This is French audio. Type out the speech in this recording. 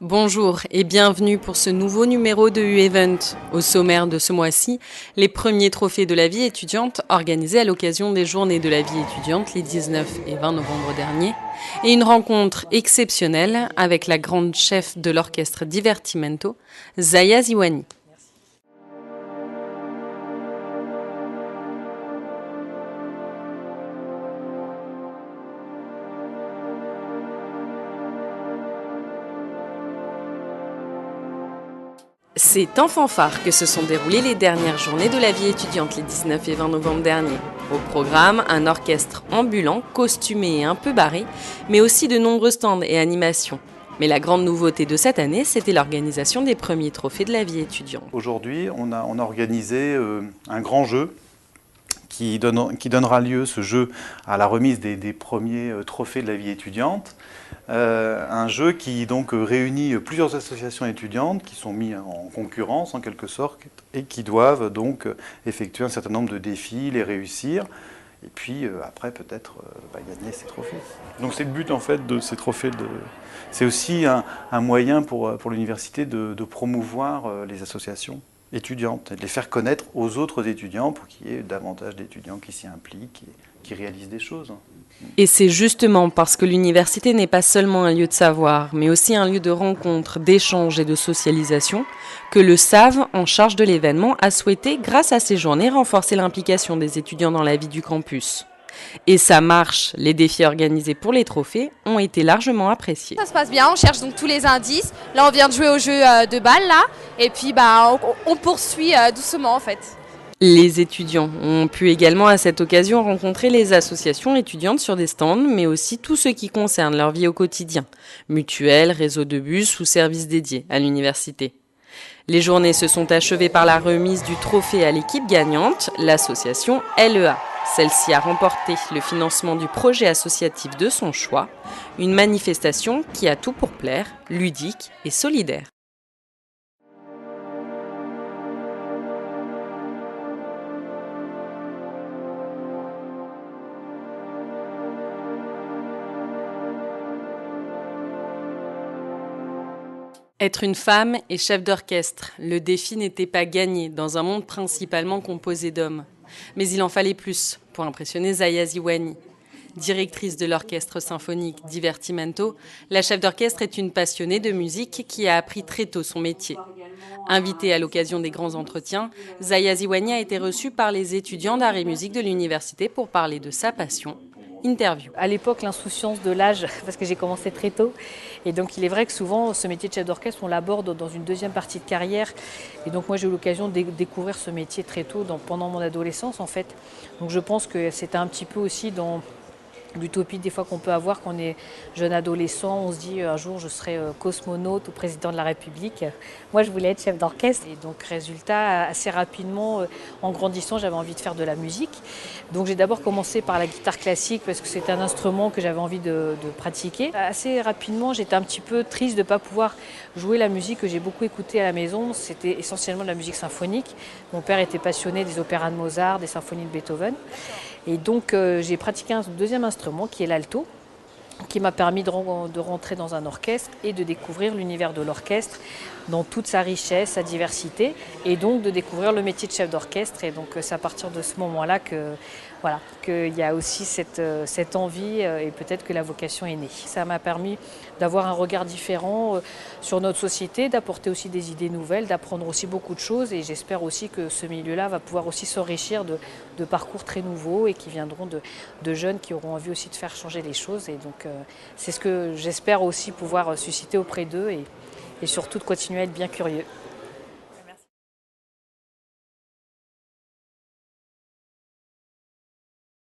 Bonjour et bienvenue pour ce nouveau numéro de U-Event. Au sommaire de ce mois-ci, les premiers trophées de la vie étudiante organisés à l'occasion des Journées de la vie étudiante les 19 et 20 novembre dernier et une rencontre exceptionnelle avec la grande chef de l'orchestre Divertimento, Zaya Ziwani. C'est en fanfare que se sont déroulées les dernières journées de la vie étudiante les 19 et 20 novembre dernier. Au programme, un orchestre ambulant, costumé et un peu barré, mais aussi de nombreux stands et animations. Mais la grande nouveauté de cette année, c'était l'organisation des premiers trophées de la vie étudiante. Aujourd'hui, on a organisé un grand jeu qui donnera lieu, ce jeu, à la remise des premiers trophées de la vie étudiante. Un jeu qui donc réunit plusieurs associations étudiantes qui sont mises en concurrence en quelque sorte et qui doivent donc effectuer un certain nombre de défis, les réussir et puis après peut-être gagner ces trophées. Donc c'est le but en fait de ces trophées. C'est aussi un moyen pour l'université de promouvoir les associations étudiantes et de les faire connaître aux autres étudiants pour qu'il y ait davantage d'étudiants qui s'y impliquent et qui réalisent des choses. Et c'est justement parce que l'université n'est pas seulement un lieu de savoir, mais aussi un lieu de rencontre, d'échange et de socialisation, que le SAV, en charge de l'événement, a souhaité, grâce à ces journées, renforcer l'implication des étudiants dans la vie du campus. Et ça marche, les défis organisés pour les trophées ont été largement appréciés. Ça se passe bien, on cherche donc tous les indices. Là on vient de jouer au jeu de balle là, et puis on poursuit doucement en fait. Les étudiants ont pu également à cette occasion rencontrer les associations étudiantes sur des stands, mais aussi tout ce qui concerne leur vie au quotidien, mutuelles, réseaux de bus ou services dédiés à l'université. Les journées se sont achevées par la remise du trophée à l'équipe gagnante, l'association LEA. Celle-ci a remporté le financement du projet associatif de son choix, une manifestation qui a tout pour plaire, ludique et solidaire. Être une femme et chef d'orchestre, le défi n'était pas gagné dans un monde principalement composé d'hommes. Mais il en fallait plus pour impressionner Zaya Ziwani. Directrice de l'orchestre symphonique Divertimento, la chef d'orchestre est une passionnée de musique qui a appris très tôt son métier. Invitée à l'occasion des grands entretiens, Zaya Ziwani a été reçue par les étudiants d'art et musique de l'université pour parler de sa passion. Interview. À l'époque, l'insouciance de l'âge, parce que j'ai commencé très tôt. Et donc, il est vrai que souvent, ce métier de chef d'orchestre, on l'aborde dans une deuxième partie de carrière. Et donc, moi, j'ai eu l'occasion de découvrir ce métier très tôt, pendant mon adolescence, en fait. Donc, je pense que c'était un petit peu aussi dans l'utopie des fois qu'on peut avoir quand on est jeune adolescent. On se dit un jour je serai cosmonaute ou président de la République. Moi je voulais être chef d'orchestre et donc résultat assez rapidement en grandissant j'avais envie de faire de la musique. Donc j'ai d'abord commencé par la guitare classique parce que c'était un instrument que j'avais envie de pratiquer. Assez rapidement j'étais un petit peu triste de ne pas pouvoir jouer la musique que j'ai beaucoup écoutée à la maison. C'était essentiellement de la musique symphonique. Mon père était passionné des opéras de Mozart, des symphonies de Beethoven. Et donc j'ai pratiqué un deuxième instrument qui est l'alto, qui m'a permis de rentrer dans un orchestre et de découvrir l'univers de l'orchestre dans toute sa richesse, sa diversité, et donc de découvrir le métier de chef d'orchestre. Et donc c'est à partir de ce moment-là qu'il y a aussi cette envie et peut-être que la vocation est née. Ça m'a permis d'avoir un regard différent sur notre société, d'apporter aussi des idées nouvelles, d'apprendre aussi beaucoup de choses, et j'espère aussi que ce milieu-là va pouvoir aussi s'enrichir de parcours très nouveaux et qui viendront de jeunes qui auront envie aussi de faire changer les choses. Et donc c'est ce que j'espère aussi pouvoir susciter auprès d'eux et surtout de continuer à être bien curieux.